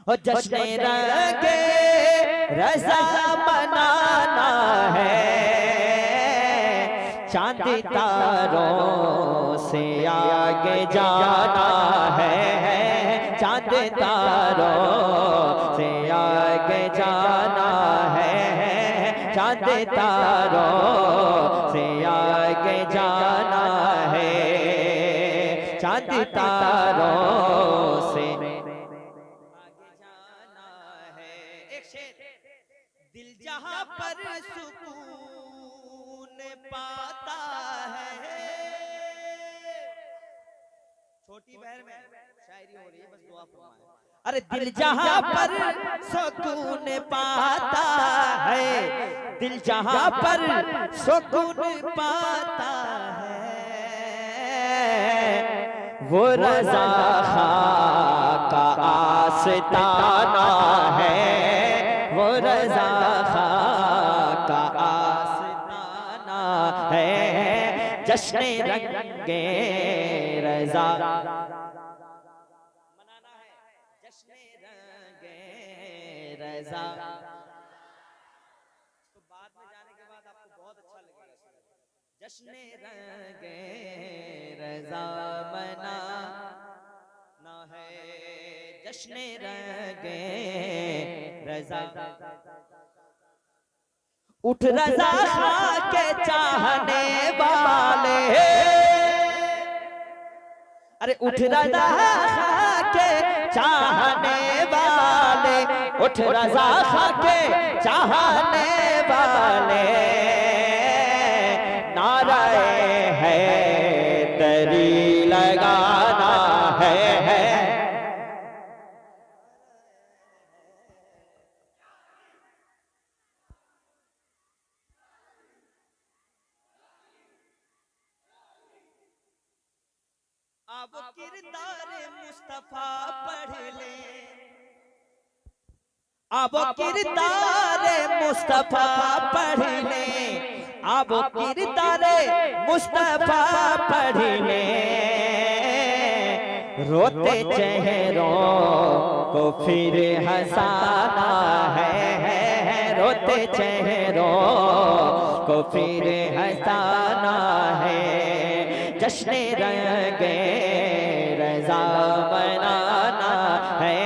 हो जश्न रंगे रज़ा मनाना है, चांद तारों से आगे जाना है, चांद तारों से आगे जाना है, चांद तारों से आगे जाना है, चांद तारों से आगे जाना है। एक शेर, दिल जहां पर सुकून पाता है। छोटी बहर में शायरी हो रही है, बस दुआ फरमाएं। अरे दिल जहां पर सुकून पाता है, दिल जहां पर सुकून पाता है, वो रज़ा का आस्ताना है, वो रज़ा का आस्ताना है, जश्न रंगे रज़ा मनाना है, जश्न रंगे रज़ा। तो बाद में जाने के बाद आपको बहुत अच्छा लगेगा। जश्न रंगे रज़ा मनाना है, जश्न रंगे रज़ा। उठ रज़ा खां के चाहने वाले, अरे उठ रज़ा खां के चाहने वाले, उठ रज़ा खां के चाहने वाले, नाराए है तरी लगाना है, अब किरदार मुस्तफा पढ़ ले, अब किरदार मुस्तफा पढ़ ले, अब किरदार मुस्तफा पढ़ ले, रोते चेहरों को फिर हंसाना है, रोते चेहरों को फिर हंसाना है, जश्न रंगे रज़ा मनाना है,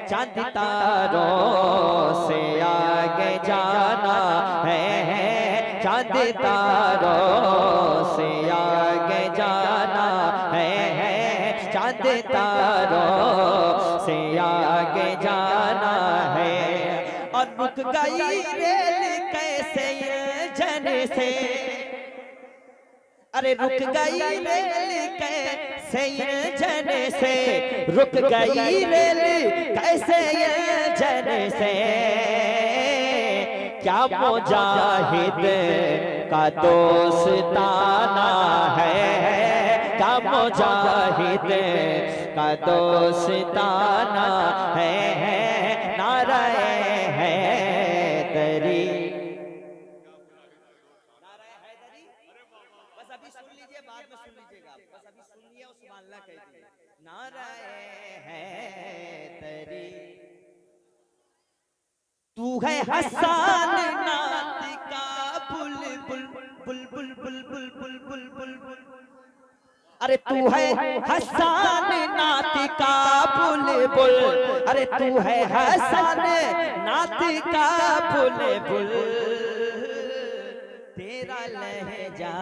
चांद तारों से आगे जाना है, चांद तारों से आगे जाना है, चांद तारों से आगे जाना है। और रुक गई रेल कैसे इंजन से, अरे रुक गई रेल कैसे इंजन से, रुक गई रेल कैसे इंजन से, क्या मुजाहिद का दोस्ताना है, क्या मुजाहिद का दोस्ताना है, नाराए है तरी। बस अभी सुन लीजिए, बाद में सुन लीजिएगा, बस अभी सुनिए और सुभान अल्लाह कह दीजिए। नाराए है तरी, तू है हसन नात का बुलबुल, बुलबुल बुलबुल बुलबुल बुलबुल, अरे तू है हसन नात का बुलबुल, अरे तू है हसन नात का बुलबुल, तेरा लहजा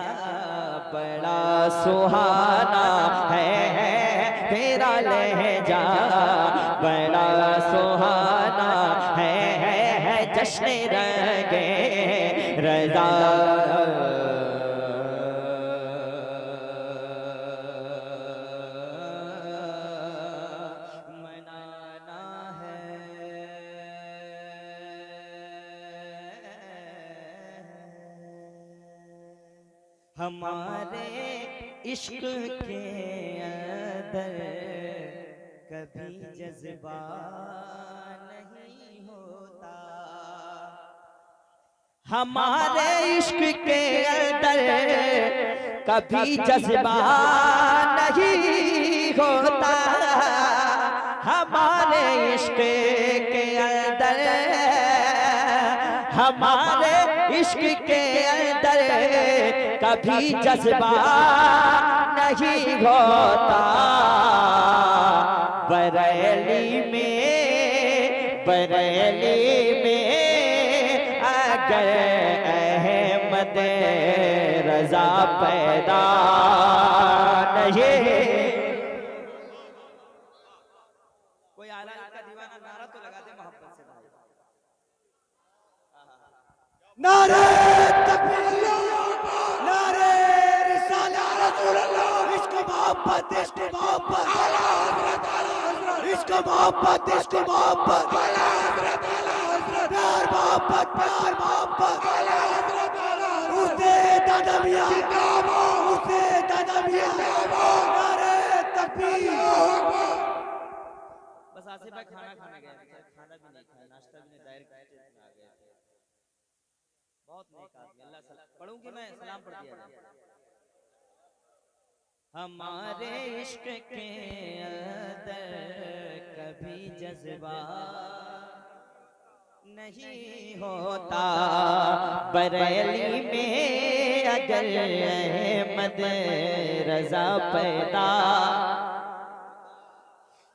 बड़ा सुहाना है, तेरा लहजा बड़ा सुहाना है, जश्न रंगे रज़ा मनाना है। हमारे इश्क के अंदर कभी जज्बा नहीं होता, हमारे इश्क के अंदर कभी जज्बा नहीं होता, हमारे इश्क के अंदर, हमारे इश्क के अंदर कभी जज्बा नहीं होता। बरेली में अगर अहमद रजा पैदा नहीं। कोई आला का दीवाना नारा तो लगा दे मोहब्बत से। नारे तकबीर, नारे रिसालत रसूल अल्लाह। इश्क मोहब्बत, इश्क मोहब्बत, इश्क मोहब्बत, इश्क मोहब्बत, प्यार मोहब्बत, प्यार मोहब्बत। उसे दादा मियां, उसे दादा मियां। नारे तकबीर। बस आसिफ भाई खाना खाने गए, खाना भी नहीं खाया, नाश्ता भी नहीं, डायरेक्ट आ गए। बहुत नेक आदमी। अल्लाह सलाम पढ़ूं कि मैं सलाम पढ़ दिया। हमारे इश्क के अंदर कभी जज्बा नहीं होता। बरेली में अगर अहमद रजा पैदा,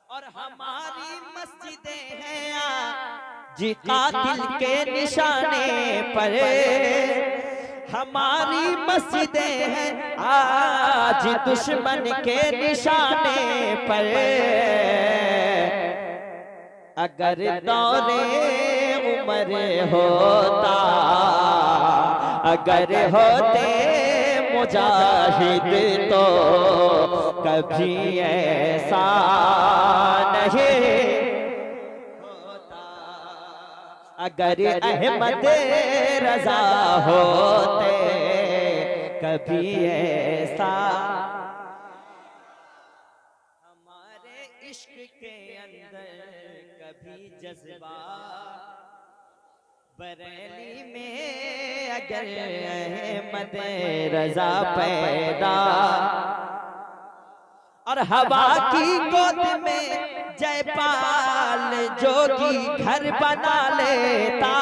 और हमारी मस्जिदें हैं जी कातिल के निशाने पर। हमारी मस्जिदें हैं आज दुश्मन के निशाने पर। अगर दौरे उमर होता, अगर होते मुजाहिद तो कभी ऐसा नहीं होता। अगर अहमद रजा होते कभी ऐसा। हमारे इश्क के अंदर कभी जज्बा, बरेली में अगर अहमद रजा पैदा, और हवा की गोद में जयपाल जोगी घर बना लेता।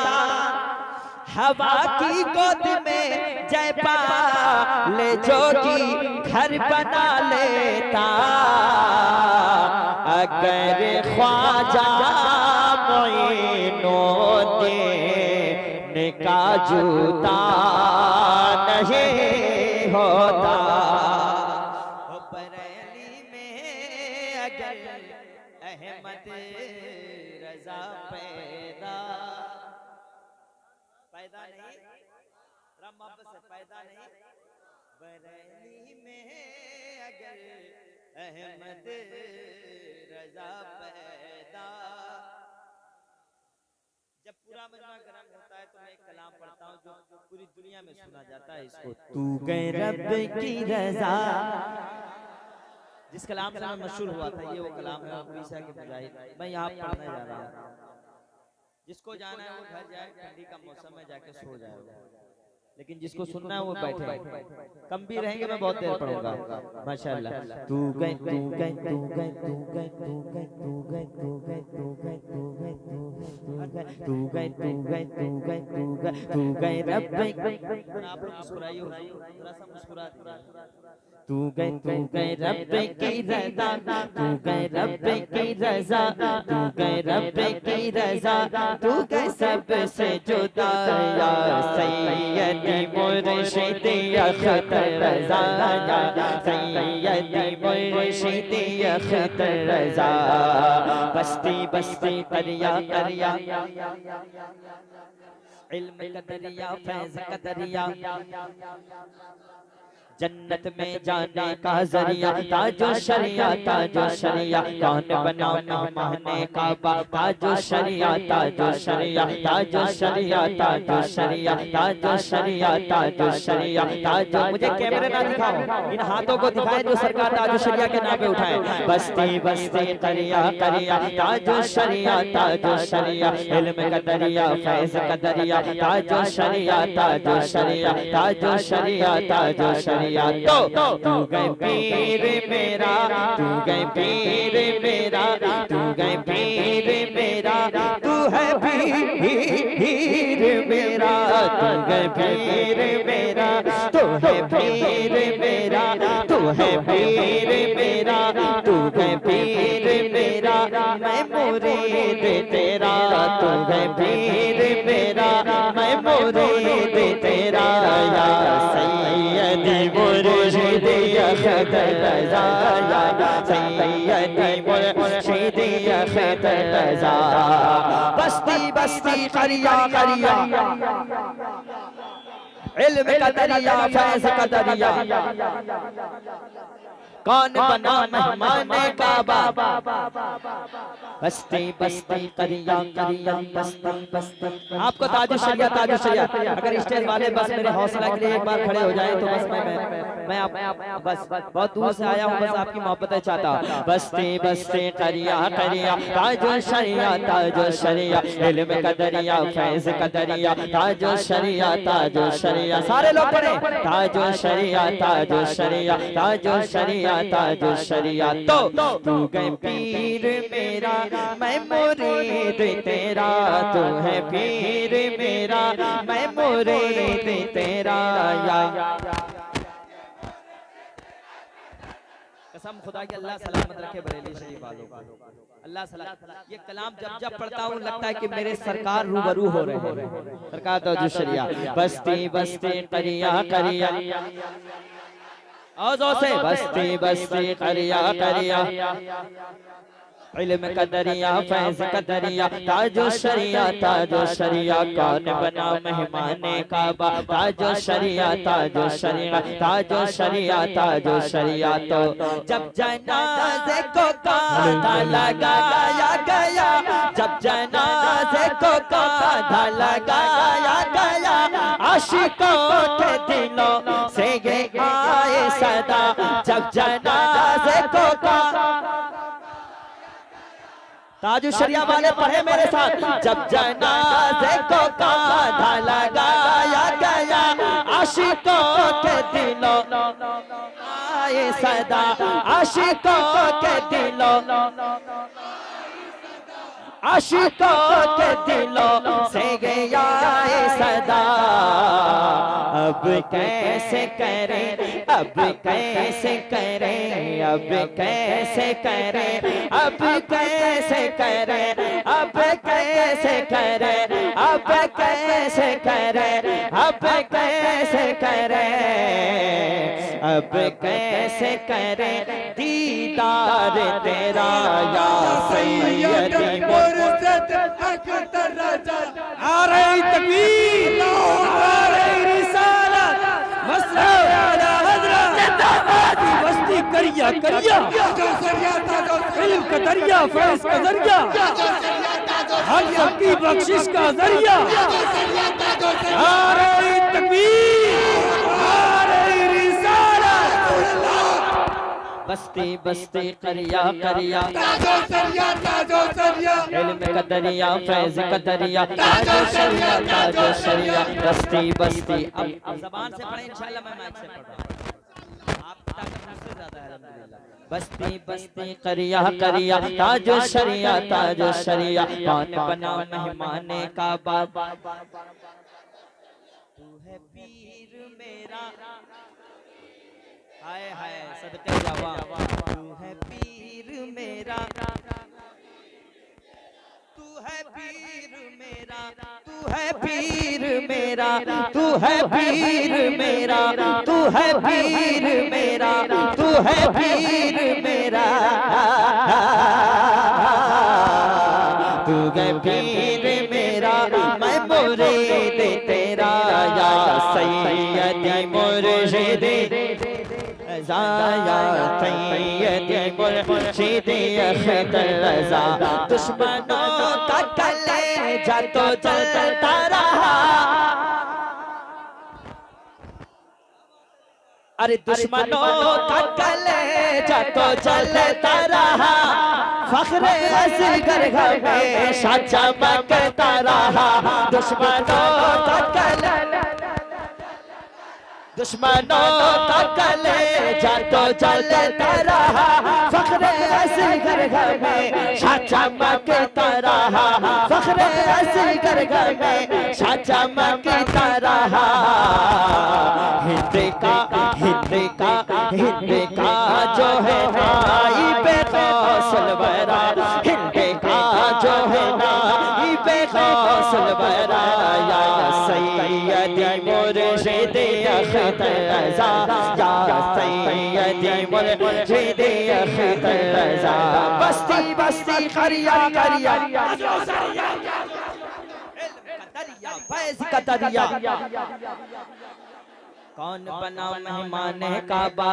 हवा की गोद में जयपाल जोगी घर बना लेता। अगर ख्वाजा मोइनुद्दीन का जूता नहीं होता। बरेली में अगर अहमद रजा पैदा नहीं, मोहब्बत से पैदा नहीं। बरेली में अगर अहमद रजा पैदा। जब पूरा मजमा गरम होता है तो मैं एक कलाम पढ़ता हूँ जो पूरी दुनिया में सुना जाता है। इसको तू गए रब की रजा, जिस कलाम से मैं मशहूर हुआ था, ये वो कलाम है उड़ीसा के मुजाहिद। मैं यहाँ पढ़ने जा रहा हूँ। जिसको जाना है वो घर जाए, ठंडी का मौसम में जाके सो जाए। लेकिन जिसको सुनना है वो बैठे। कम भी रहेंगे, मैं बहुत देर पढ़ूंगा माशाल्लाह। तू गए तू गए तू गए तू गए तू गए तू गए तू गए तू गए तू गए तू गए तू गए तू गए तू गए तू गए रब। आप लोग मुस्कुराइए, थोड़ा सा मुस्कुरा। तू गए रब की रजा, तू गए रब की रजा, तू गए रब की रजा, तू गए सबसे जुदा या सैयदी मुर्शिद अख्तर रजा, या सैयदी मुर्शिद अख्तर रजा। बस्ती बस्ती करिया करिया, इल्म का दरिया फैज़ का दरिया, जन्नत में जाने का जरिया। ताजो शरिया ताजो शरिया, कौन बना मेहमाने काबा। ताजो शरिया ताजो शरिया, ताजो शरिया ताजो शरिया, ताजो शरिया ताजो शरिया, ताजो। मुझे कैमरे ना दिखाओ, इन हाथों को दिखाएं जो सरकार ताजो शरिया के नाम पे उठाए। बस्ती बस्ती करिया करिया, ताजो शरिया ताजो शरिया, इल्म का दरिया फैज़ का दरिया। ताजो शरिया ताजो शरिया, ताजो शरिया ताजो शरिया, कदरिया तो तू गए पीर मेरा, तू गए पीर मेरा, तू गए पीर मेरा, तू है पीर मेरा, तू गए पीर मेरा, तू है पीर मेरा, तू है पीर मेरा, तू है पीर मेरा, मैं मुरीद तेरा, तू है पीर मेरा, मैं मुरीद तेरा, या सैयदी मुर्शिद या खतर रज़ा, या सैयदी मुर्शिद या खतर रज़ा। बस्ती बस्ती करिया करिया इल्म का दरिया फैज़ का दरिया, कौन बना मेहमान काबा, बस्ती बस्ती करिया करिया बस्ती बस्ती। आपको ताजु शरिया ताजु शरिया, अगर स्टेज वाले बस मेरे हौसला के लिए एक बार खड़े हो जाए तो बस मैं आप बस बहुत दूर से आया हूँ, बस आपकी मोहब्बत चाहता। बस्ती बस्ती करिया करिया ताजु शरिया ताजु शरिया, इल्म का दरिया फैज़ का दरिया, ताजु शरिया ताजु शरिया, सारे लोग पढ़े ताजु शरिया ताजु शरिया, ताजु शरिया ताजु शरिया तो तू गए पीर मेरा, मैं मुरीद तेरा, तू है पीर मेरा, मैं मुरीद तेरा, या कसम खुदा की अल्लाह सलामत रखे बरेली शरीफ वालों को, अल्लाह सलामत। ये कलाम जब जब पढ़ता हूँ लगता है कि मेरे सरकार रूबरू हो रहे हैं, सरकार ताजु शरिया। बस्ती बस्ती करिया करिया औज़ों से, बस्ती बस्ती करिया करिया इल्म का दरिया फैज़ का दरिया, ताजो शरिया ताजो शरिया, कौन बना मेहमान काबा, ताजो शरिया ताजो शरिया, ताजो शरिया ताजो शरिया तो जब जनाजे को कांधा लगाया गया, जब जनाजे को कांधा लगाया गया, आशिकों के दिलों से ये आए सदा, जब जनाजे को ताजु शरिया वाले पढ़े मेरे साथ, जब जनाजे को कांधा लगाया गया, आशिकों के दिलों आए सदा, आशिकों के दिलों आशिकों के दिलों से गया सदा। अब कैसे करें, अब कैसे करें, अब कैसे करें, अब कैसे करें, अब कैसे करें, अब कैसे करें, अब कैसे करें, अब कैसे करें दीदार तेरा, या सैयदी मुर्शिद अख्तर रज़ा। नारे तकबीर, नारे रिसालत, मसला आला हज़रत, बस्ती करिया करिया इल्म का दरिया फैज़ का दरिया, हर सबकी बख्शिश का दरिया। नारे तकबीर, नारे रिसालत, बस्ती बस्ती करिया करिया ताजो शरिया ताजो शरिया, इल्म का दरिया फैज़ का दरिया, ताजो शरिया ताजो शरिया, बस्ती बस्ती। अब ज़बान से पढ़े इंशाअल्लाह, मैं माइक से पढ़ रहा हूं, आप ताकत मुझसे ज़्यादा है अल्हम्दुलिल्लाह। बस्ती बस्ती करिया करिया ताजो शरिया ताजो शरिया, कौन बना मेहमान काबा, तू है पीर मेरा, हाय हाय सदके जावा, तू है पीर मेरा, तू है पीर मेरा, तू है पीर मेरा, तू है पीर मेरा, तू है पीर मेरा, तू है पीर मेरा, तू है पीर मेरा, मैं मुरीद तेरा, या सैयदी मुर्शिद या सैयदी मुर्शिद अख्तर रज़ा। दुश्मनों का कलेजा तो जलता रहा, अरे दुश्मनों का कलेजा तो जलता रहा, फख्रे असगर हमेशा चमकता रहा। दुश्मनों का कलेजा, दुश्मनों का कलेजा तो जलता रहा, फख्रे असगर घर में शाह चमकता रहा, फख्रे असगर घर में शाह चमकता रहा। हिंद का जो है नाइबे गौसल वरा, हिंद का जो है नाइबे गौसल वरा, या सैयदी मुर्शिद अख्तरज़ा, या सैयदी मुर्शिद अख्तरज़ा। बस्ती बस्ती करिया करिया फैज़ का दरिया, कौन बना मेहमान काबा,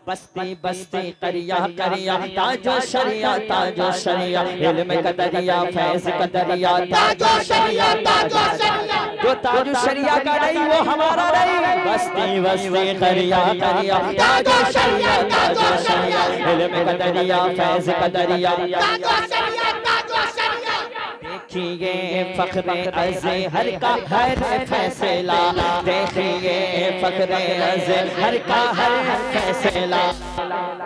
बस्ती बस्ती करिया करिया, ताजो शरिया ताजो शरिया, इल्म का दरिया फैज़ का दरिया, ताजो शरिया ताजो शरिया, जो ताजो शरिया का नहीं वो हमारा नहीं। बस्ती बस्ती करिया करिया, ताजो शरिया ताजो शरिया, इल्म का दरिया फैज़ का दरिया, ताजो शरिया ताजो शरिया। देखिए फख्रे अज़हर का हर फैसला, देखिए फख्रे अज़हर का हर फैसला,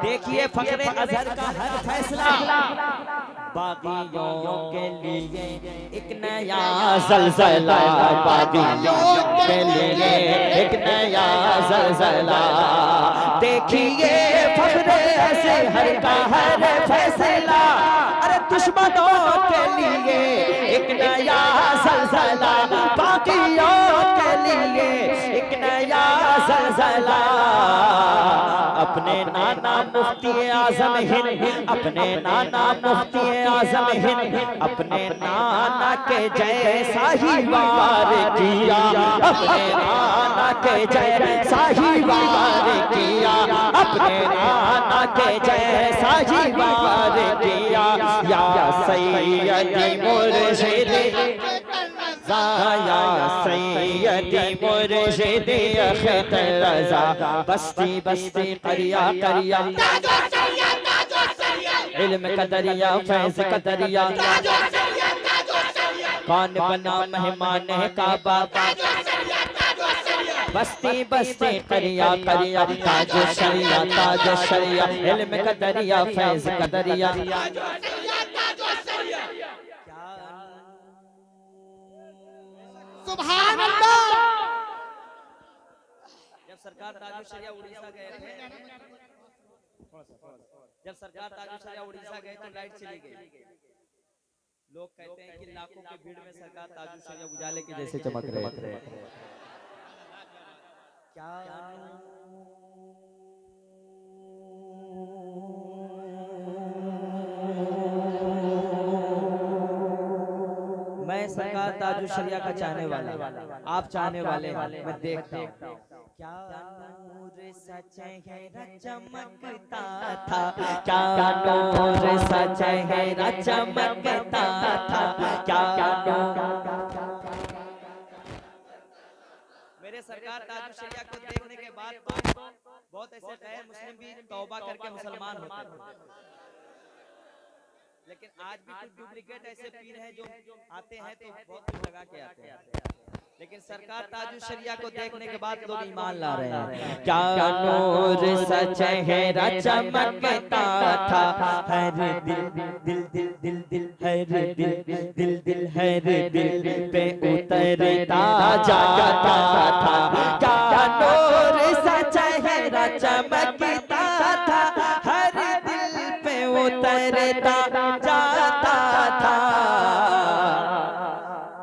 देखिए फख्रे अज़हर का हर फैसला। बागियों के लिए एक नया ज़लज़ला, बागियों के लिए एक नया ज़लज़ला। देखिए फख्रे अज़हर का हर फैसला, अरे दुश्मनों के लिए एक नया ज़लज़ला, बागियों के लिए एक नया ज़लज़ला। अपने नाना मुफ्ती आज़म हिंद, अपने नाना मुफ्ती आज़म हिंद, अपने नाना के जैसा ही वार किया, अपने नाना के जैसा ही वार किया, अपने नाना के जैसा ही वार किया। या सैयदी मुर्शिद या सैयदी मुर्शिद अख्तरज़ा, बस्ती बस्ती करिया करिया, इल्म का दरिया फैज़ का दरिया, कौन बना मेहमान काबा, बस्ती बस्ती करिया करिया, ताजो शरिया ताजो शरिया, इल्म का दरिया फैज़ का दरिया। सुभान अल्लाह। जब सरकार ताजो शरिया उड़ीसा गए थे, जब सरकार ताजो शरिया उड़ीसा गए तो लाइट चली गई। लोग कहते हैं कि लाखों की भीड़ में सरकार ताजो शरिया उजाले के जैसे चमक रहे थे। क्या मैं सरकार ताजो शरिया का चाहने वाला, आप चाहने वाले, मैं देखता हूँ क्या नूर सा चेहरा चमकता था, क्या नूर सा चेहरा चमकता था, क्या मेरे सरकार ताजो शरिया को देखने के बाद बहुत ऐसे गैर मुस्लिम भी तौबा करके मुसलमान होते हैं, लेकिन आज भी कुछ डुप्लीकेट ऐसे पीर हैं जो आते हैं तो बहुत कुछ लगा के आते हैं, लेकिन सरकार ताजो शरिया को देखने के बाद लोग ईमान ला रहे हैं। क्या नूर सा चेहरा चमकता था, हर दिल दिल दिल दिल दिल हर दिल दिल दिल हर दिल पे उतरता जाता था, क्या नूर सा चेहरा चमकता था, हर दिल पे उतरता जाता था।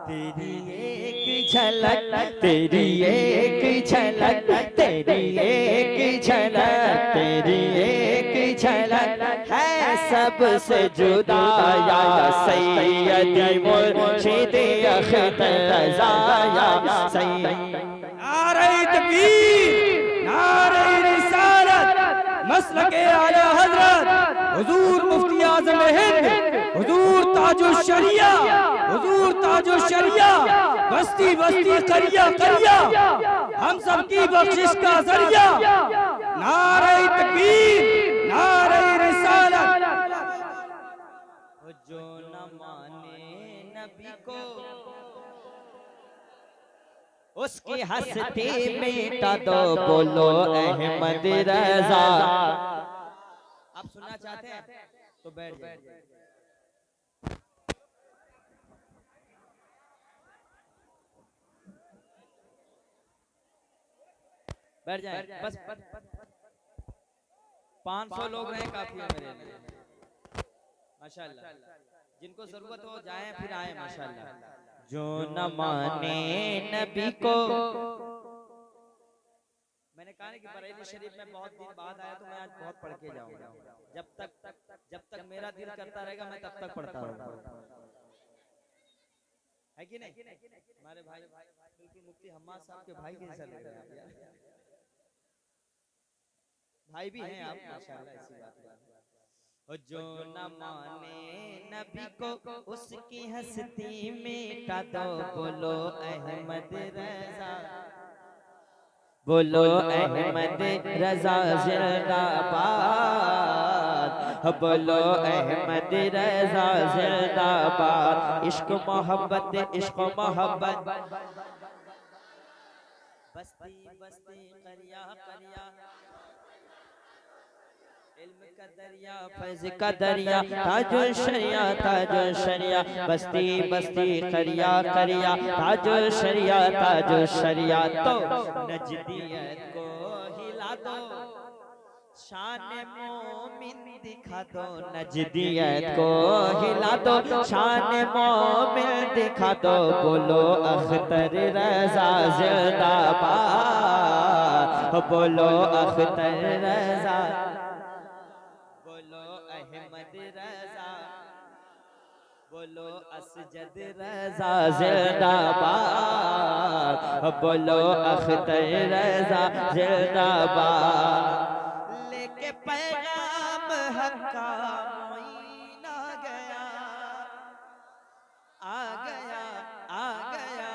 तेरी एक झलक, तेरी एक झलक, तेरी एक झलक, तेरी एक झलक है सबसे जुदा, या सैयदी मुर्शिद अख्तरज़ा, या सैयदी। नारे तकबीर, नारे रिसालत, मसलके आला हज़रत हुजूर मुफ्ती आज़म हिंद, हुजूर ताजो शरिया, हुजूर ताजो शरिया, बस्ती बस्ती करिया करिया, हम सब की बख्शिश का जरिया। नारे तकबीर, नारे रिसालत। जो न माने नबी को उसकी हस्ती मिटा दो, बोलो अहमद रजा। आप सुनना चाहते हैं तो बैठ जाइए। बैठ जाए बस। 500 लोग रहे काफी है मेरे लिए, माशाल्लाह। जिनको जरूरत हो जाएं फिर आए, माशाल्लाह। जो न माने नबी को, मैंने कहा कि बरेली शरीफ में बहुत दिन बाद आया तो मैं आज बहुत पढ़ के जाऊंगा। जब तक मेरा दिल करता रहेगा मैं तब तक पढ़ता रहूंगा, है कि नहीं? हमारे भाई बिल्कुल मुफ्ती हम्माद साहब के भाई के जैसा लग रहे हैं यार। भाई भी हैं आप, माशाल्लाह। ऐसी बात है। जो न माने नबी को उसकी हस्ती मिटा दो, बोलो अहमद रजा, बोलो अहमद रजा जिंदाबाद, बोलो अहमद रजा जिंदाबाद। इश्क मोहब्बत, इश्क मोहब्बत, बस्ती बस्ती करिया करिया, इल्म का दरिया, फैज़ का दरिया, ताजो शरिया, ताजो शरिया, बस्ती बस्ती करिया करिया, ताजो शरिया, ताजो शरिया। तो नजदियत को हिला दो, शान मोमिन दिखा दो, नजदियत को हिला दो, शान मोमिन दिखा दो, बोलो अख्तर रजा जिंदाबाद, बोलो अख्तर रजा, अहमद रजा, बोलो असजद रजा जिंदाबाद, बोलो अख्तर रजा जिंदाबाद। लेके पैगाम हक का महीना गया, आ गया आ गया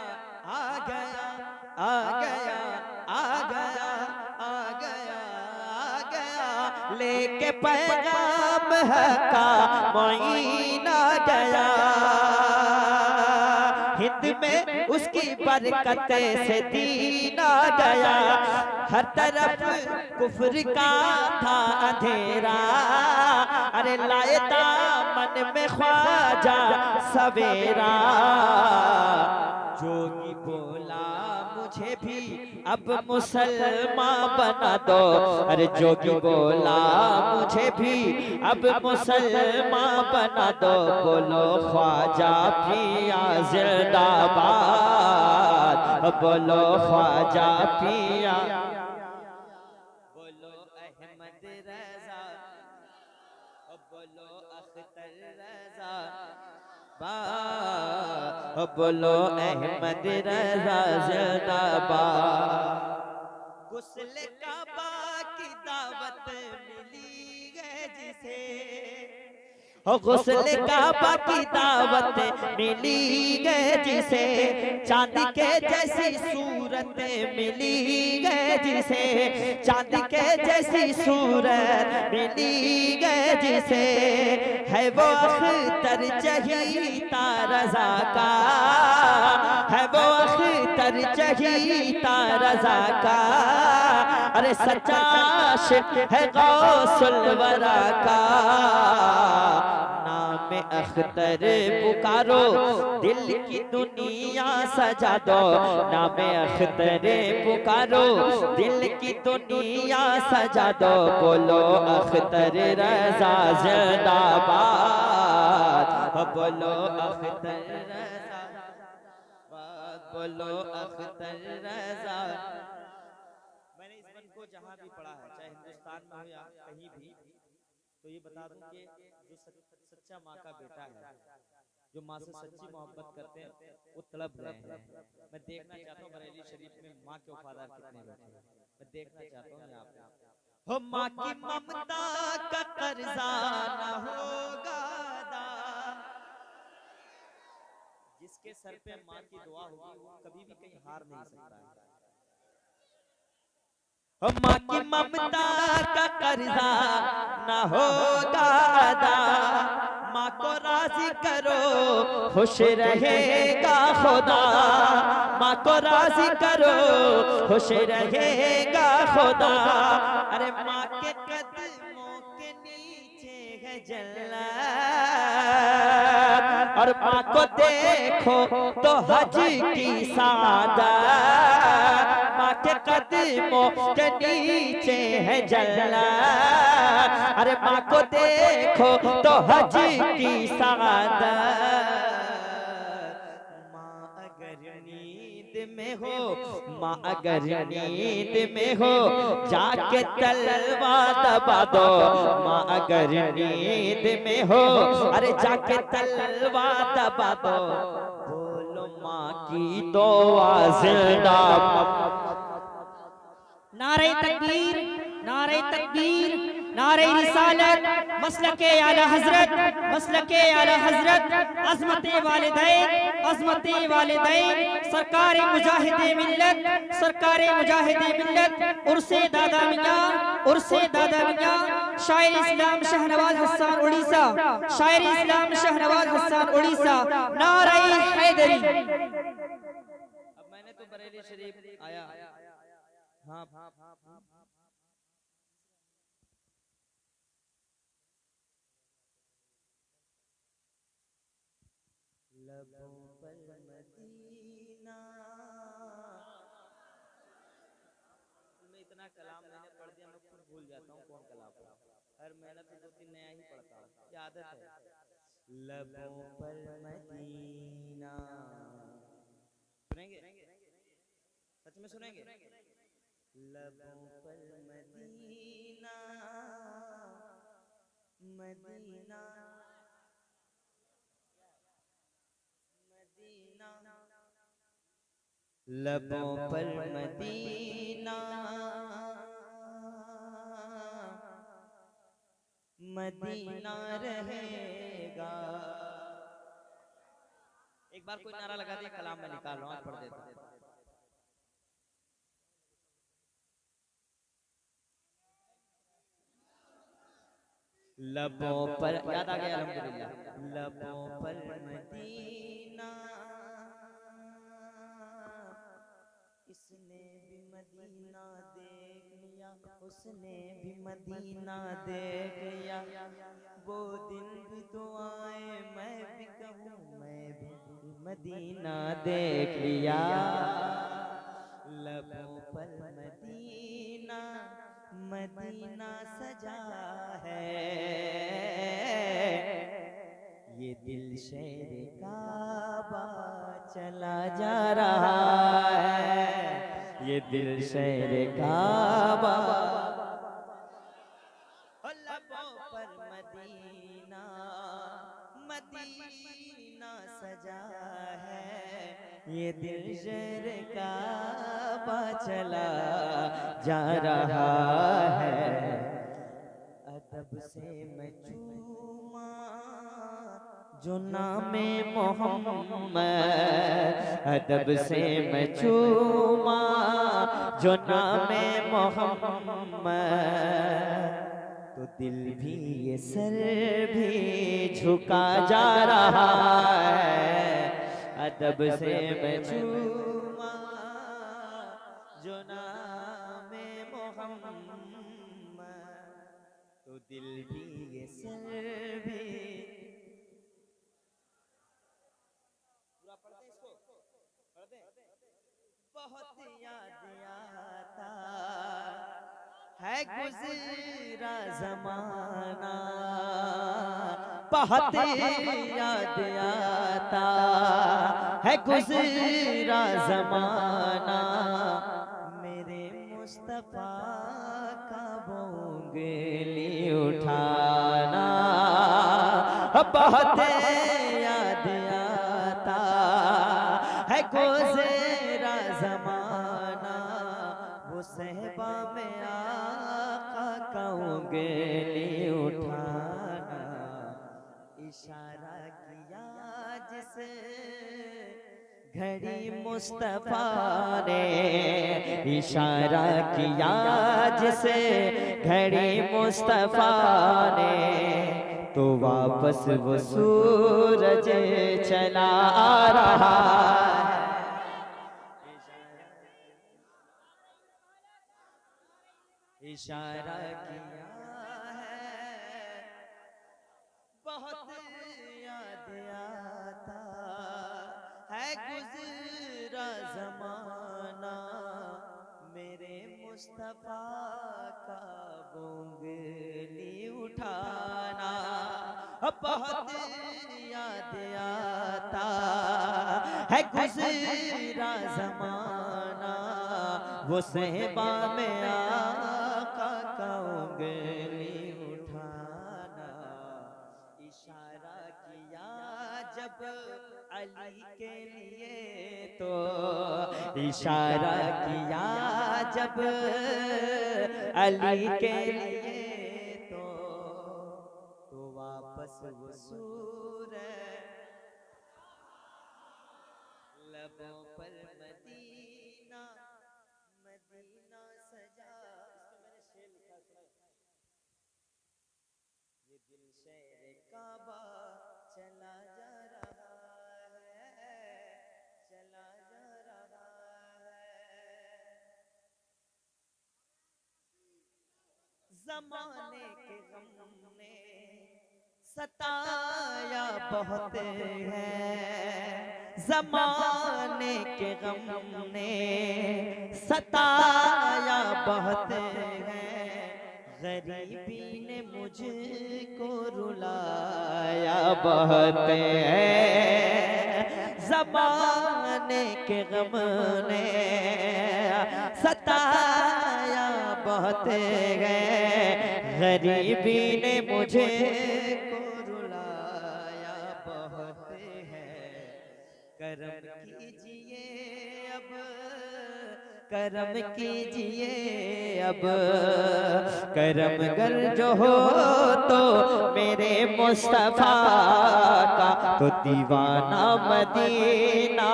आ गया आ गया आ गया आ गया आ गया, लेके पैगाम का महीना गया। हिंद में उसकी बरकत से दीना गया, हर तरफ कुफ्र का था अंधेरा, अरे लाए दामन में ख्वाजा सवेरा। जोगी बोला मुझे भी अब मुसलमान बना दो, अरे जोगी बोला मुझे भी अब मुसलमान बना दो, बोलो ख्वाजा पिया जिंदाबाद, बोलो ख्वाजा पिया, बोलो अहमद रजा, बोलो अख्तर रजा, बोलो अहमद रजा जिंदाबाद। गुस्ल काबा की दावत मिली है जिसे, गुस्ल काबा की दावत मिली है जिसे, चांद के जैसी सूरत मिली है जिसे, चांद के जैसी सूरत मिली है जिसे, है वो अख्तर चहीता रजा का, है वो अख्तर चहीता रजा का, अरे सच्चा आशिक है गौसुल वरा का। नाम अख्तर पुकारो, दिल की दुनिया सजा दो, नाम अख्तर पुकारो, दिल की दुनिया सजा दो, बोलो अख्तर रजा जिंदाबाद, बोलो अख्तर रजा, बोलो अख्तर रजा। मैंने इस बन को जहाँ भी पढ़ा है, चाहे हिंदुस्तान में हो या कहीं भी, तो ये बता दूं कि जो सच्चा माँ का बेटा है, जो माँ से सच्ची मोहब्बत करते हैं, वो तड़प रहे हैं। मैं देखना चाहता हूँ बरेली शरीफ में माँ के वफादार कितने बैठे हैं, मैं देखना चाहता हूँ यहाँ पे। हो माँ की ममता का कर्जा न होगा अदा, जिसके सर पे माँ की दुआ होगी वो कभी भी कहीं हार नहीं सकता है। माँ की ममता का कर्जा न होगा अदा, माँ को राजी करो खुश रहेगा खुदा, माँ को राजी करो खुश रहेगा खुदा। अरे माँ के कदमों के नीचे है जन्नत, और माँ को देखो तो हज की सादत, माँ के कदमों के नीचे है जन्नत, अरे माँ को देखो तो हज की सादत। माँ अगर नींद में हो, माँ अगर नींद में हो जाके तलवार दबा दो, माँ अगर नींद में हो अरे जाके तलवार दबा दो। बोलो माँ की दुआ जिंदाबाद। नारे तकबीर, नारे तकबीर, नारे रिसालत, मसलके आला हजरत, मसलके आला हजरत, अज़मते वालिदैन, अज़मते वालिदैन, सरकारे मुजाहिदे मिल्लत, सरकारे मुजाहिदे मिल्लत, उर्से दादा मियां, उर्से दादा मियां, शायर इस्लाम शाहनवाज हसन उड़ीसा, शायर इस्लाम शाहनवाज हसन उड़ीसा, नारे हैदरी। अब मैंने तो बरेली शरीफ आया, हाँ लबों पर मदीना में इतना कलाम मैंने पढ़ दिया, मैं खुद भूल जाता हूँ कौन कलाम पढ़ा। हर महीना तो 2-3 नया ही पढ़ता हूँ, ये आदत है। लबों पर मदीना सुनेंगे, सच में सुनेंगे। लबों पर मदीना मदीना मदीना, लबों पर मदीना मदीना रहेगा। एक बार कोई नारा लगा दिया, कलाम में निकाल रहा हूं, पढ़ देता हूं। लबों पर, याद आ गया अल्हम्दुलिल्लाह। लबों पर मदीना, इसने भी मदीना देख लिया, उसने भी मदीना देख लिया। वो दिन भी तो आए, मैं भी कहूँ मैं भी मदीना देख लिया। लबों पर मदीना मदीना सजा है, ये दिल शेर काबा चला जा रहा है, ये दिल शेर काबा। लबों पर मदीना मदीना सजा है, ये दिल शेर काबा चला जा रहा है। अदब से मैं चूमा जो नामे मोहम्मद, अदब से मैं चूमा जो नामे मोहम्मद, तो दिल भी ये सर भी झुका जा रहा है। अदब से मैं चूमा जो नामे मोहम्मद, तो दिल भी ये सर भी। पूरा पढ़ते इसको, पढ़ते। बहुत याद आता है गुज़रा ज़माना, बहुत याद आता है गुज़रा ज़माना, मेरे मुस्तफ़ा का उंगली उठाना। बहुत याद आता है गुज़रा ज़माना, वो सहबा में आका का उंगली उठाना। इशारा किया जिसे घड़ी मुस्तफा ने, इशारा किया जिसे घड़ी मुस्तफा ने, तो वापस वो सूरज चला आ रहा है। इशारा किया है, बहुत याद आता है गुज़रा ज़माना, मेरे मुस्तफ़ा का उंगली उठाना। बहुत याद आता है गुज़रा ज़माना, वो सहबा में आका का उंगली उठाना। इशारा किया जब अली के लिए तो इशारा किया जब अली के लिए तो वापस वो सूरज लबों पर मदीना मदीना सजा। इसमें मैंने शेर लिखा सुना, ये दिल शेर काबा चला जा रहा है, चला जा रहा है। ज़माने के गम ने सताया बहुत है, ज़माने के गम ने सताया बहुत है, गरीबी ने मुझको रुलाया बहुत है। ज़माने के गम ने सताया बहुत है, गरीबी ने मुझे को रुलाया बहुत है। करम कीजिए अब, करम कीजिए अब, करम गर जो हो तो मेरे मुस्तफा का, तो दीवाना मदीना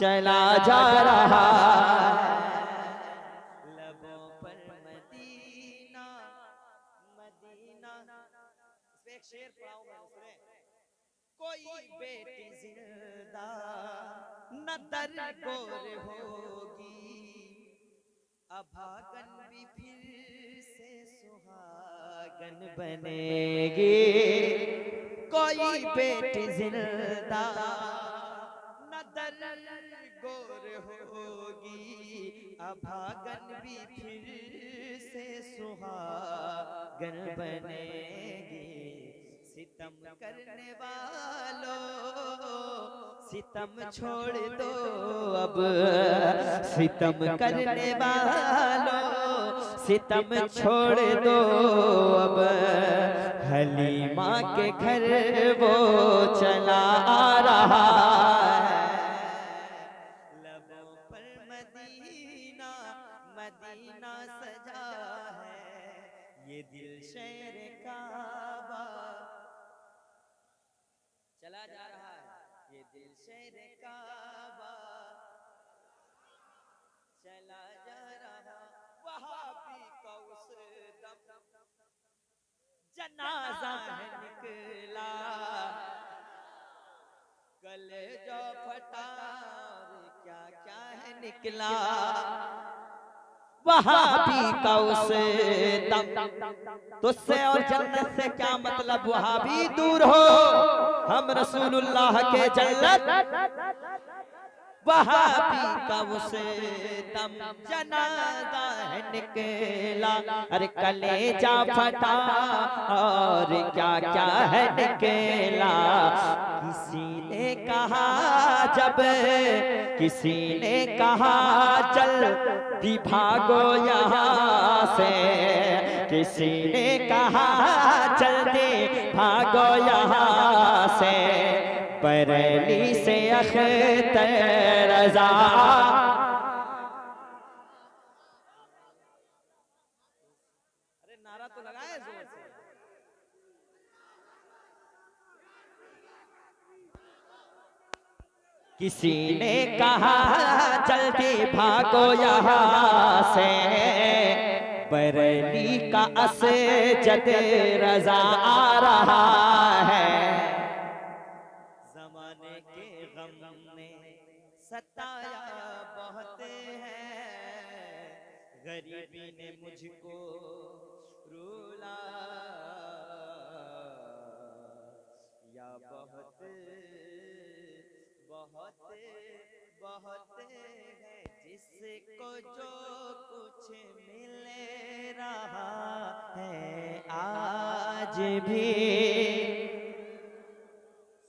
चला जा रहा है। लबों पर मदीना मदीना। इसमें एक शेर पढ़ाऊं मैं, सुने। कोई बेटी जिंदा न दरगोर होगी, अभागन भी फिर से सुहागन बनेगी। कोई बेटी जिंदा न दरगोर होगी, अभागन भी फिर से सुहागन बनेगी। सितम करने वालों सितम छोड़ दो अब, सितम करने वालों सितम छोड़ दो अब, हलीमा के घर वो चला आ रहा है। लबों पर मदीना मदीना सजा है, ये दिल शेर काबा चला जा रहा है। ये दिल शेर काबा चला जा रहा। वहाबी का उस दम जनाजा है निकला, गले जो फटा क्या क्या है निकला। वहाबी का उस दम, तुझसे और जन्नत से क्या मतलब, वहाबी दूर हो हम रसूलुल्लाह के जन्नत। वहाबी का उस दम जनाजा है निकला, अरे कलेजा फटा और क्या क्या है निकला। किसी ने कहा जब, किसी ने कहा जल्दी भागो यहाँ से, किसी ने कहा जल्दी भागो यहाँ से, बरेली से अख्तर रज़ा। अरे नारा तो लगाए जोर से। किसी ने कहा जल्दी भागो यहाँ से, बरेली का असजद रजा आ रहा है। जमाने के गम ने सताया बहुत है, गरीबी ने मुझको रुला या बहुत बहुत बहुत है, जिसको जो कुछ मिल रहा है आज भी।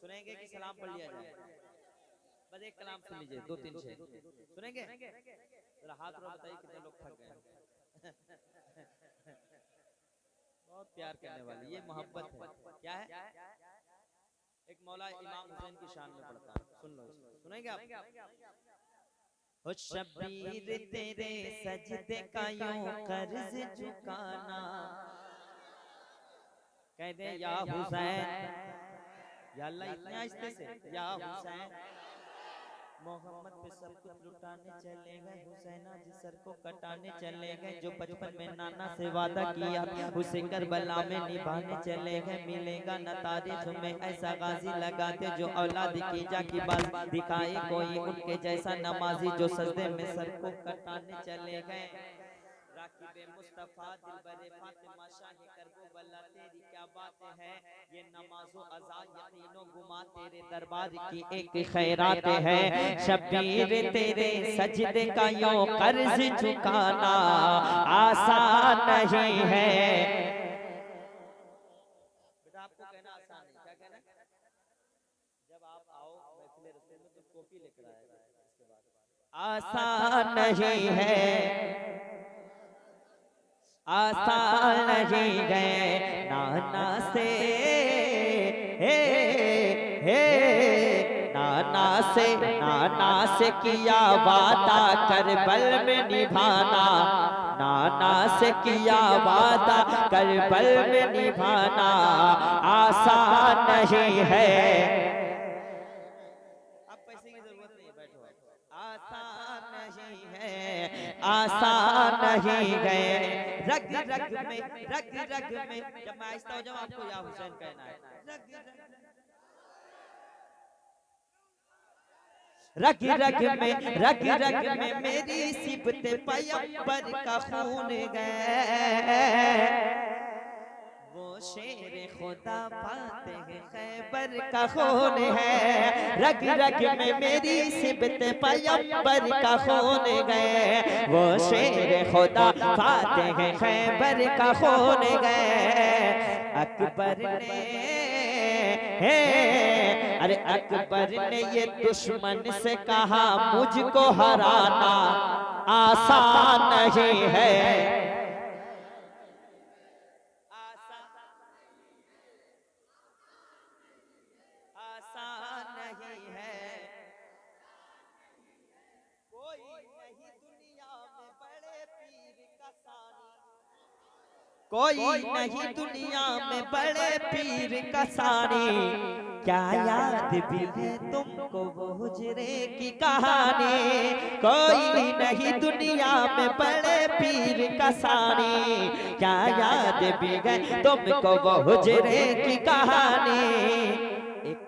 सुनेंगे कि सलाम पढ़ लिया जाए? बस एक कलाम सुन लीजिए, 2-3 शेर सुनेंगे। जरा हाथ रो, बताइए कितने लोग थक गए। बहुत प्यार करने वाली ये मोहब्बत है। क्या है? एक मौला इमाम हुसैन की शान में पढ़ता है, सुन लो। सुनेंगे आप? हो शबीर तेरे सजदे का यूं कर्ज चुकाना, कह दे या हुसैन, या अल्लाह इतने आहिस्ते से, या हुसैन। मोहम्मद पे सब कुछ लुटाने चले गए, हुसैना जी सर को कटाने चले गए। जो बचपन में नाना से वादा किया उसे करबला में निभाने चले गए। मिलेगा न तारीख में ऐसा गाजी लगाते जो औलाद की जा की बात दिखाए कोई उनके जैसा नमाजी, जो सजदे में सर को कटाने चले गए। राकिबे मुस्तफा दिलबरे फातिमा शाही करबला, तेरी क्या बात है, ये नमाज़ो अज़ा यकीनो गुमा तेरे दरबार की एक खैरात है। शबीर तेरे सजदे का यूं कर्ज चुकाना आसान नहीं है। बेटा आपको कहना आसान है, क्या कहना? जब आप आओ महफिल रसूल में तो कॉपी लेकर आएगा, इसके बाद आसान नहीं है, आसान नहीं है। नाना से नाना से किया वादा करबल में निभाना, नाना से किया वादा करबल में निभाना आसान नहीं है। अब पैसे की जरूरत नहीं, बैठो। आसान नहीं है, आसान नहीं है। रग रग में, रग रग में, जब मैं आहिस्ता हो जाऊं आपको या हुसैन कहना है। रग रग में, रग रग में मेरी सिबत पैगंबर का खून गए। वो शेर खुदा पाते हैं खैबर का खून है। रग रग में मेरी सिबत पैगंबर का खून गए। वो शेर खुदा पाते हैं खैबर का खून गए। अकबर ने, अरे अकबर ने ये दुश्मन से कहा मुझको हराना आसान नहीं है। आसान नहीं है। कोई नहीं दुनिया में बड़े पीर का सानी, कोई नहीं दुनिया में बड़े पीर का सानी। क्या याद भी है तुमको वो हुजरे की कहानी। कोई नहीं दुनिया में बड़े पीर का सानी। क्या याद भी है तुमको वो हुजरे की कहानी। एक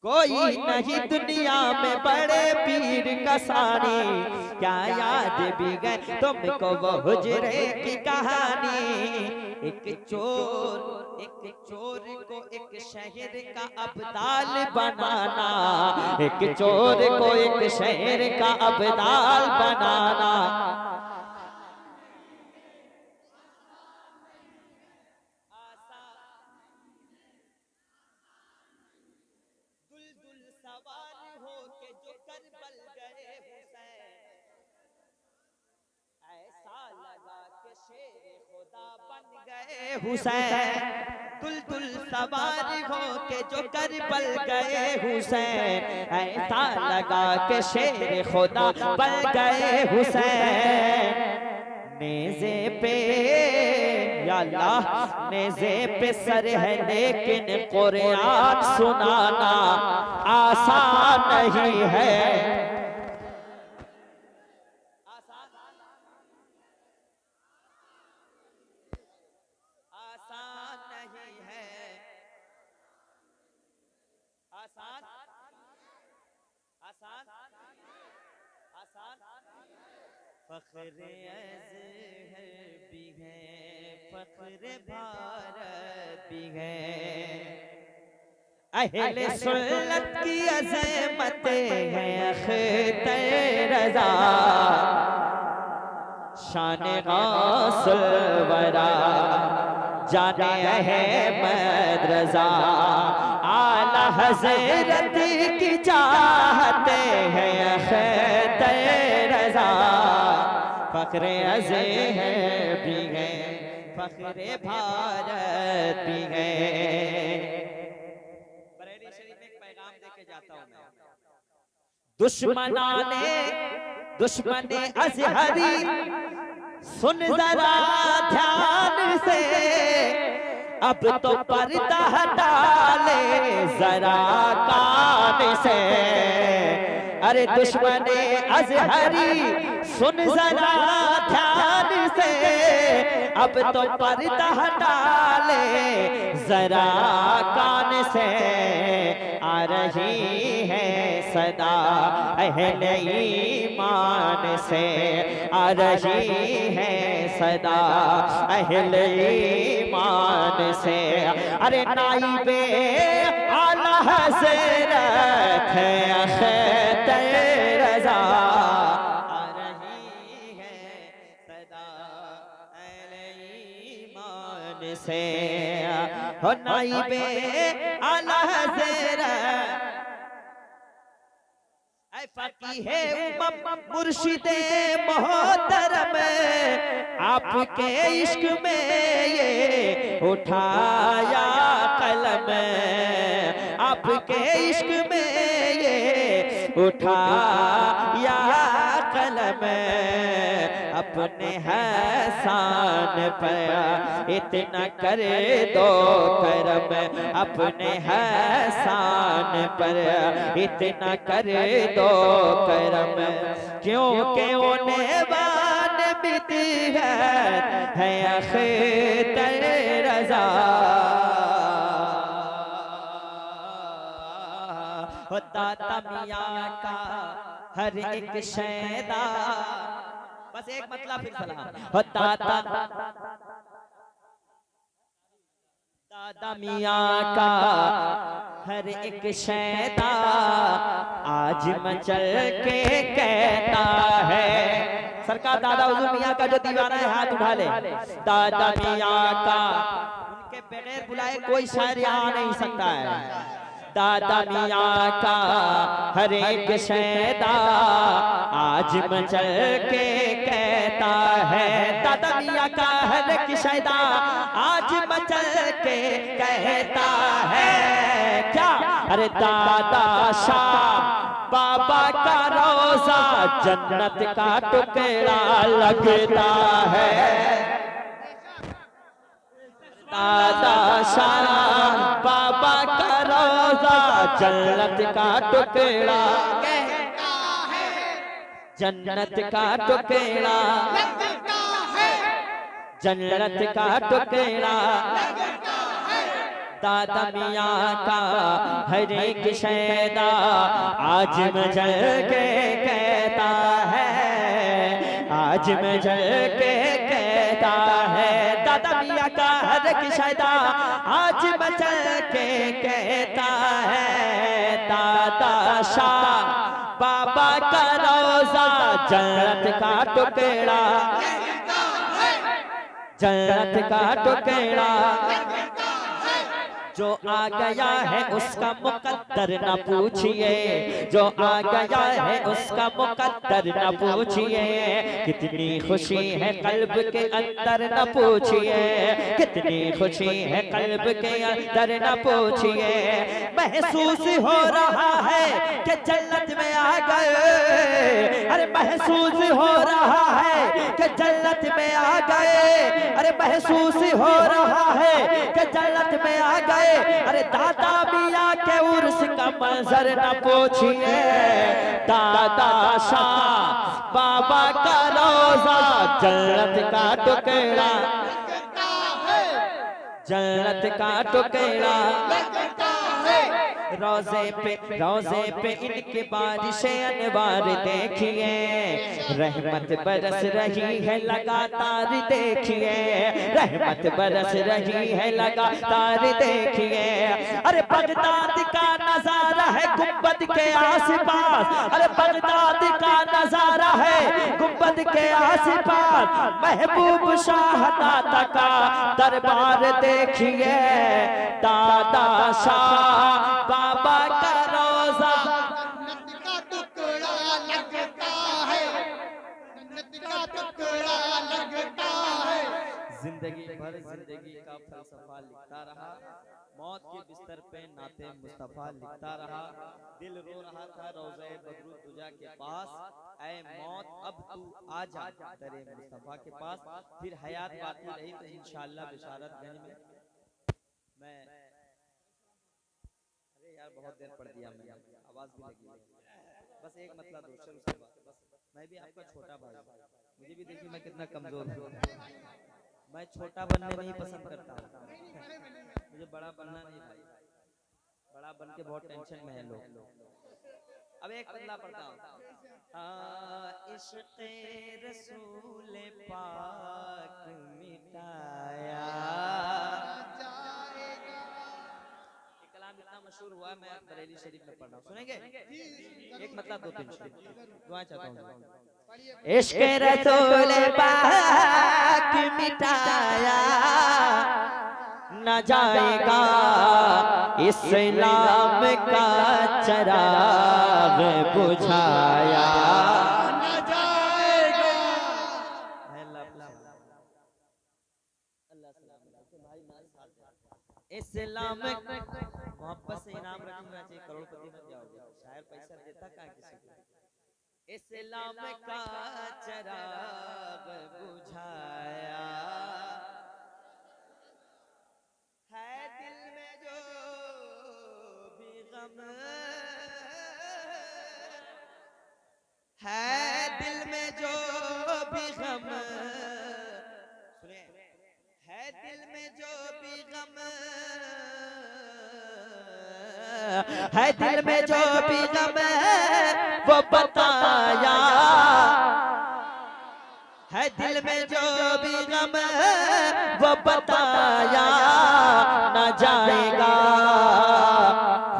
कोई नहीं दुनिया में बड़े पीर का सानी। क्या याद भी गए तुमको वो हुजरे की कहानी। एक चोर को एक शहर का अब्दाल बनाना, एक चोर को एक शहर का अब्दाल बनाना। हुसैन दुलदुल सवार हो के जो करबल गए हुसैन, ऐसा लगा के शेर खुदा बन गए हुसैन। नेज़े पे या अल्लाह नेज़े पे सर है लेकिन कुरान सुनाना आसान नहीं है। आसान नहीं है, आसान आसान आसान। फख्र अज़हर भी है, फख्र भारत भी है, अहले सुन्नत की अज़मत है अख्तर रज़ा, शान गौसुल वरा जाने अहमद रज़ा, आला हज़रत की चाहते हैं अख्तर रज़ा। फख्र अज़हर भी है, फख्र भारत भी है। बरेली शरीफ में एक पैगाम देके जाता हूं मैं। दुश्मने अज़हरी सुन जरा ध्यान से, अब तो पर्दा हटा ले जरा कान से। अरे दुश्मने अज़हरी सुन जरा ध्यान से, अब तो पर्दा हटा ले जरा कान से। आ रही है सदा अहले ईमान से, आ रही है सदा अहले ईमान से। अरे नाइबे आला हज़रत है अख्तर रज़ा, आ रही है सदा अहले ईमान से। हो नाइबे आला हज़रत फ़कीहे उम्मत मुर्शिदे मोहतरम, आपके इश्क में ये उठाया कलम, आपके इश्क में ये उठाया कलम। अपने हसान पर इतना कर दो करम, अपने हसान पर इतना कर दो करम। क्योंकि उन्हें बान बीती है अख्तर रज़ा। दाता मियाँ का हर एक शैदा, बस एक मतलब फिर सलाम। दादा मियाँ का हर एक शैदा आज मचल के कहता है। सरकार दादा हुजूर मियाँ का जो दीवाना है हाथ उठा ले। दादा मियाँ का उनके बगैर बुलाए कोई शायर यहाँ नहीं सकता है। दादा मियाँ का हर एक शैदा आज मचल के कहता है। दादा मियाँ का हर एक शैदा आज मचल के कहता है। क्या? अरे दादा शाह बाबा का रोजा जन्नत का टुकड़ा लगता है। दादा शाह बाबा का रोजा जन्नत का टुकड़ा कहता है। जन्नत का टुकड़ा, जन्नत का टुकड़ा। दादा मियाँ का हर एक शैदा आज मचल के कहता है, आज मचल के कहता है। दादा मियाँ का हर एक शैदा आज मचल के कहता है। दादा शाह बाबा का रोजा जन्नत का टुकड़ा, जन्नत का टुकड़ा। जो आ गया है उसका मुकद्दर न पूछिए, जो आ गया है उसका मुकद्दर न पूछिए। कितनी खुशी है कल्ब के अंदर न पूछिए, कितनी खुशी है कल्ब के अंदर न पूछिए। महसूस हो रहा है कि जन्नत में आ गए। अरे महसूस हो रहा है कि जन्नत में आ गए। अरे महसूस हो रहा है कि जन्नत में आ गए। अरे दादा मियाँ के उर्स का मंजर न पूछिए, दादा शाह बाबा का रोजा जन्नत का टुकड़ा, जन्नत का टुकड़ा। रोजे पे इनके बारिशें अनवार देखिए, रहमत बरस रही है लगातार देखिए, रहमत बरस रही है लगातार देखिए। अरे बगदाद का नजारा है गुंबद के आसपास, अरे बगदाद का नजारा है गुंबद के आसपास। महबूब शाह दादा का दरबार देखिए, दादा शाह बाबा का रोजा जन्नत का टुकड़ा लगता है, जन्नत का टुकड़ा लगता है। जिंदगी भर जिंदगी का फलसफा लिखता रहा, मौत के बिस्तर पे नाते मुस्तफा लिखता रहा। दिल रो रहा था रोज़े बदरुद दुजा के पास, ऐ मौत अब तू आ जा तेरे मुस्तफा के पास। फिर हयात बाकी रही तो इंशाअल्लाह बिशारतगंज में मैं, अरे यार बहुत देर पढ़ दिया मैंने, आवाज भी लगी है। बस एक मतलब दो शेर उसके बाद बस। मैं भी आपका छोटा भाई, मुझे भी देखिए मैं कितना कमजोर हूँ। मैं छोटा बनने नहीं पसंद करता हूँ, मुझे बड़ा बनना नहीं भाई, बड़ा बन के बहुत टेंशन में है लोग। अब एक पल्ला पढ़ता हूँ। इश्क़े रसूल पाक मिटाया, इतना मशहूर हुआ, मैं बरेली शरीफ में पढ़ना सुनेंगे। एक मतलब दो तीन दुआ चाहता हूँ। इश्क़ रसूल पाक मिटाया न जाएगा इस्लाम का चिराग बुझाया न जाएगा। इस्लाम मोहब्बत से इनाम रखना चाहिए, करोड़पति बन जाओगे। शायर पैसा देता कहाँ किसी को। इस्लाम का चिराग बुझाया है दिल में जो भी गम है, दिल में जो भी गम, सुनिए, है दिल में जो भी गम है, दिल में जो भी गम वो बताया है, दिल में जो भी गम वो बताया न जाएगा।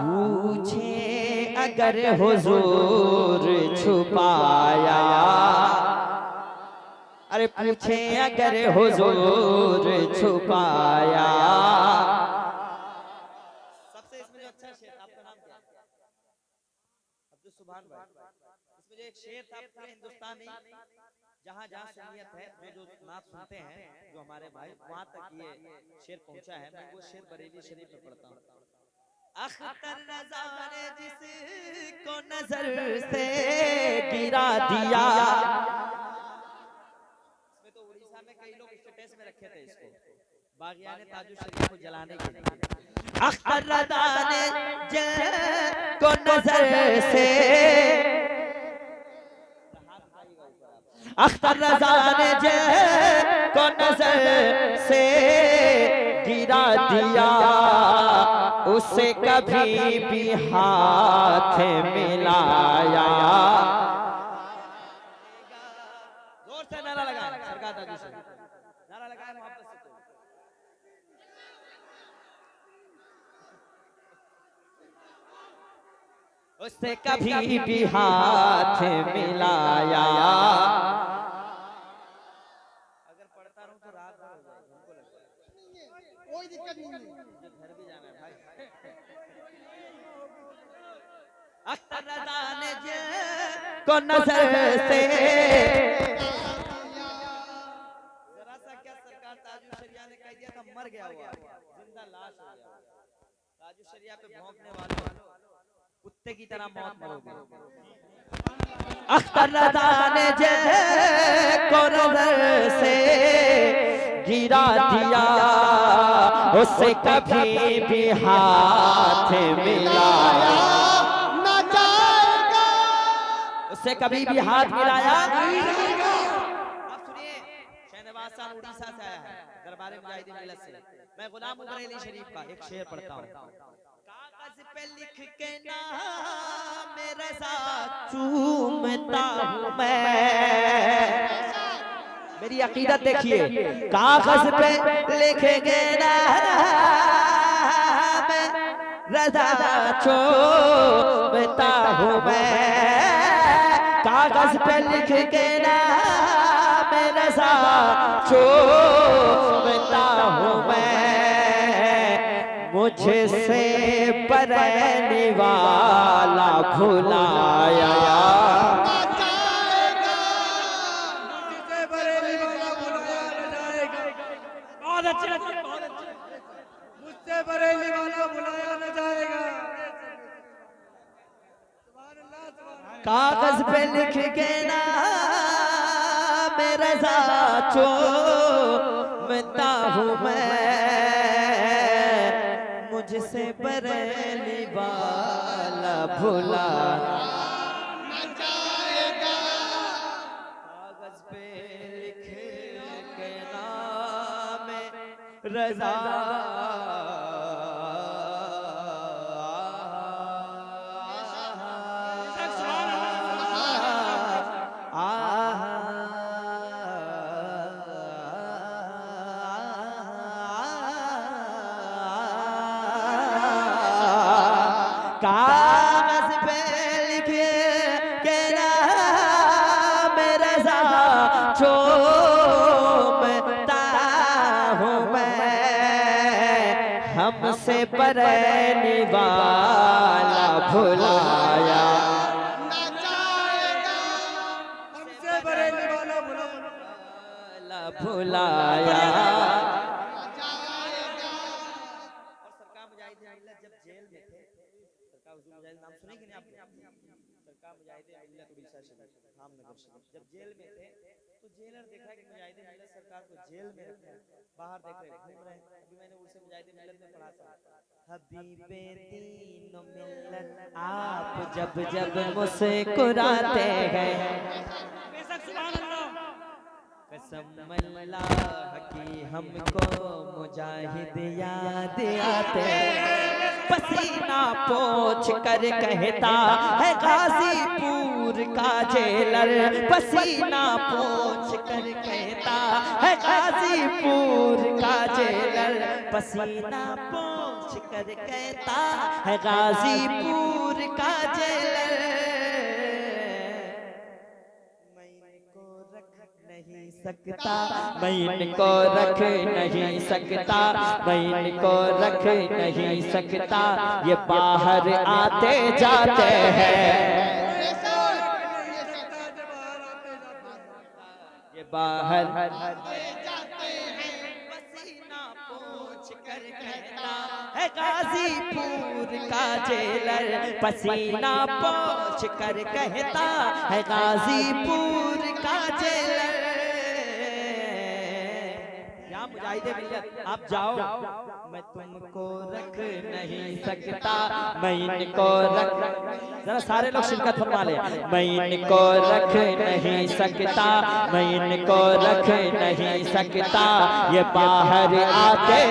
पूछे अगर हुजूर छुपाया, अरे पूछे अगर हुजूर छुपाया। सबसे इसमें जो अच्छा शेर, आपका नाम क्या है? अब्दुल सुभान भाई। इसमें जो एक शेर था पूरे हिंदुस्तान में जहाँ जहाँ सुन्नियत है, जो नात सुनते हैं जो हमारे भाई, वहाँ तक ये शेर पहुँचा है। मैं वो शेर बरेली शरीफ में पढ़ता हूँ। अख्तर रज़ा ने जिसको नजर से गिरा दिया, इसमें तो उड़ीसा में कई लोग स्टेटस में रखे थे इसको, बागिया ने ताजु शरीफ को जलाने के लिए। अख्तर रज़ा ने जिसको नजर से, अख्तर रज़ा ने जिसको नजर से गिरा दिया, उसे कभी भी हाथ मिलाया। जोर से नारा लगाए सरकार दादी से, नारा लगाए मोहब्बत से। उससे कभी भी हाथ मिलाया। अगर पढ़ता रहूं तो रात भर हो जाएगी, हमको लगता है। कोई दिक्कत नहीं है, घर भी जाना है भाई। अख्तर रज़ा ने जिसको नजर से, जरा सा क्या सरकार ताजु शरिया ने कह दिया था, मर गया हुआ, जिंदा लाश हो गया। ताजो शरिया पे भौंकने वालों, कुत्ते की तरह मौत मरोगे। अख्तर रज़ा ने को नजर से गिरा दिया, उससे कभी भी हाथ मिलाया न जाएगा, उससे कभी भी हाथ मिलाया। अब सुनिए, शहनवाज साहब उड़ीसा से आया है, दरबार मुजाहिदीन मिल्लत से। मैं गुलाम बरेली शरीफ का एक शेर पढ़ता हूँ। कागज पे लिख के नाम रज़ा चूमता हूँ मैं, मेरी अकीदत देखिए, कागज पे लिख के नाम रज़ा चूमता हूँ मैं, कागज पे लिख के नाम रज़ा चूमता हूँ मैं, मुझसे बरैनी वाला भुलाया न जाएगा, मुझसे बरेली वाला बुलाया न जाएगा। बहुत अच्छे, बहुत अच्छे। मुझसे बरेली वाला बुलाया न जाएगा। सुभान अल्लाह, सुभान अल्लाह। कागज पे लिख के नाम रज़ा चूमता हूँ मैं, मुझसे बरेली वाला भुला न जाएगा, कागज पे लिख के नाम रज़ा कागज पे लिख के नाम रज़ा चूमता हूँ मैं, हमसे बरैनी वाला भुलाया न जाएगा, हमसे बरेली वाला भुलाया। न जाएगा। और सरकार मुजाहिदीन मिल्लत जब जेल में थे, सरकार हुजूर मुजाहिद नाम सुने कि नहीं आपने? सरकार मुजाहिदीन मिल्लत उड़ीसा शरीफ, धामनगर शरीफ, जब जेल में थे तो जेलर देखा कि मुजाहिदीन मिल्लत सरकार को जेल में रखा, बाहर देख रहे घूम रहे हैं। अभी मैंने उनसे मुजाहिदीन मिल्लत में पढ़ा था, हबीबे दीन मिल्लत आप जब जब मुस्कुराते हैं, कसम अल्लाह की हमको मुजाहिद याद आते, पसीना पोंछ कर कहता है गाजीपुर का जेलर, पसीना पोंछ कर कहता है गाजीपुर का जेलर, पसीना पोंछ कर कहता है गाजीपुर का जेलर, सकता मैं इनको रख नहीं सकता, मैं इनको रख नहीं सकता, ये बाहर आते जाते हैं, ये बाहर जाते हैं, पसीना पोंछ कर कहता है गाजीपुर का जेलर, पसीना पोंछ कर कहता है गाजीपुर का जेलर। मुजाहिदे मिल्लत आप जाओ, मैं तुमको रख नहीं सकता, मैं इनको रख, जरा सारे लोग शिरकत फरमा ले, मैं इनको रख नहीं सकता, मैं इनको रख नहीं सकता, ये बाहर आते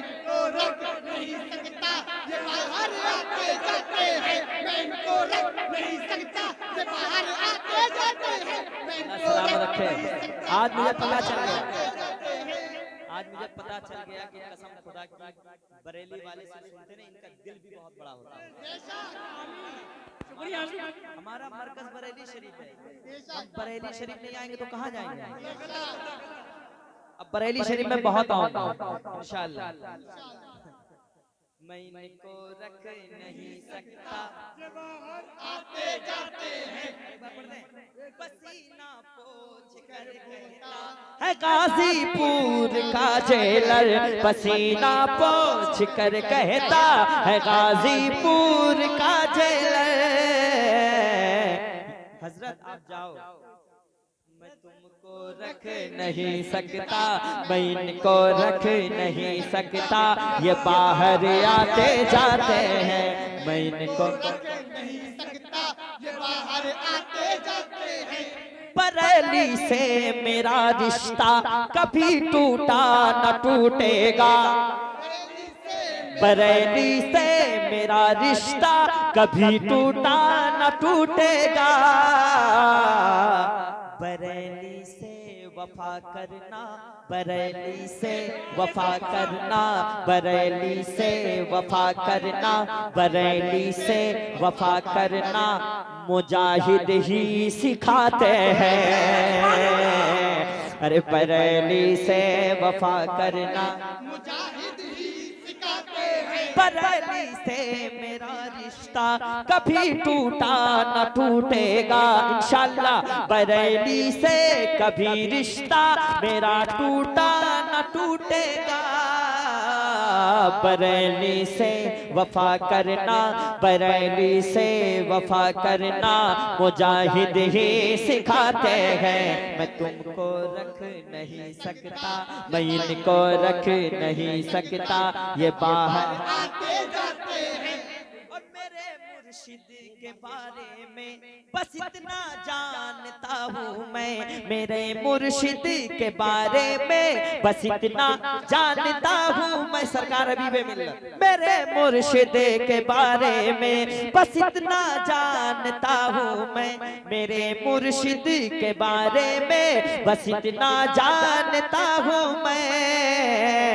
इनको रख नहीं सकता, ये बाहर आते जाते हैं, मैं इनको रख नहीं सकता, ये बाहर आते जाते हैं, मैं इनको सलामत रख रखे। नहीं सकता, आज मुझे पता चल गया, जाते हैं। आज मुझे पता चल गया कि कसम खुदा की बरेली वाले से सुनते ना, इनका दिल भी बहुत बड़ा होता है। हमारा मरकज बरेली शरीफ है, हम बरेली शरीफ नहीं आएंगे तो कहाँ जाएंगे? अब बरेली शरीफ में बहुत आऊंगा इंशाअल्लाह। मैं इनको रख नहीं सकता, आते जाते हैं, पसीना पोंछ कर कहता है गाजीपुर का जेलर, पसीना पोंछ कर कहता है गाजीपुर का जेलर। हजरत आप जाओ, मैं तुमको रख नहीं सकता, मैं इनको रख नहीं सकता, ये बाहर आते जाते हैं, मैं इनको रख नहीं सकता, ये बाहर आते जाते हैं। बरेली से मेरा रिश्ता कभी टूटा न टूटेगा, बरेली से मेरा रिश्ता कभी टूटा न टूटेगा। बरेली से वफा करना, बरेली से वफा करना, बरेली से वफा करना, बरेली से वफा करना मुजाहिद ही सिखाते हैं। अरे बरेली से वफा करना मुजाहिद ही सिखाते हैं। बरेली से मेरा रिश्ता कभी टूटा न टूटेगा इंशाल्लाह, बरेली से कभी रिश्ता मेरा टूटा न टूटेगा। बरेली से वफा करना, बरेली से वफा करना मुजाहिद ही सिखाते हैं। मैं तुमको रख नहीं सकता, मैं इनको रख नहीं सकता, ये बाहर आते जाते हैं। और मेरे मुर्शिद के बारे में बस इतना जानता हूँ मैं, मेरे मुर्शिद के बारे में बस इतना जानता हूँ मैं। सरकार हबीबे मिल्लत, मेरे मुर्शिद के बारे में बस इतना जानता हूँ मैं, मेरे मुर्शिद के बारे में बस इतना जानता हूँ मैं।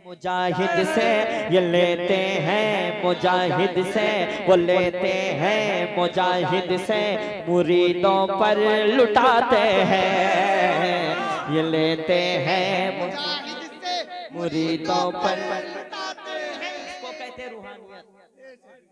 मुजाहिद से ये लेते हैं, मुजाहिद से वो लेते हैं, मुजाहिद से मुरीदों पर लुटाते हैं। ये लेते हैं मुजाहिद से मुरीदों पर, लुटाते हैं। इसको कहते हैं रूहानियत,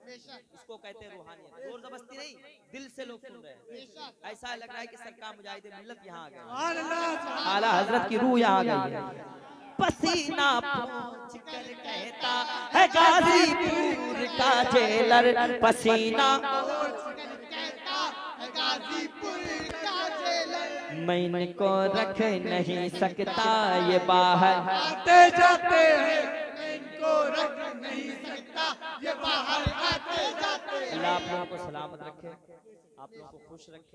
बेशक, इसको कहते हैं रूहानियत। जोर जबरदस्ती नहीं, दिल से लोग सुन रहे हैं। बेशक। ऐसा लग रहा है कि सरकार मुजाहिद मिल्लत यहाँ आ गए, सुभान अल्लाह, आला हजरत की रूह यहाँ आ गई है। पसीना पोंछ कर कहता है गाजीपुर का जेलर, पसीना कहता है गाजीपुर का जेलर। मैं इनको रख नहीं सकता, ये बाहर आते जाते हैं। मैं इनको रख नहीं सकता, ये बाहर आते जाते हैं। अल्लाह आप लोगों को सलामत रखे, आप लोगों को खुश रखे।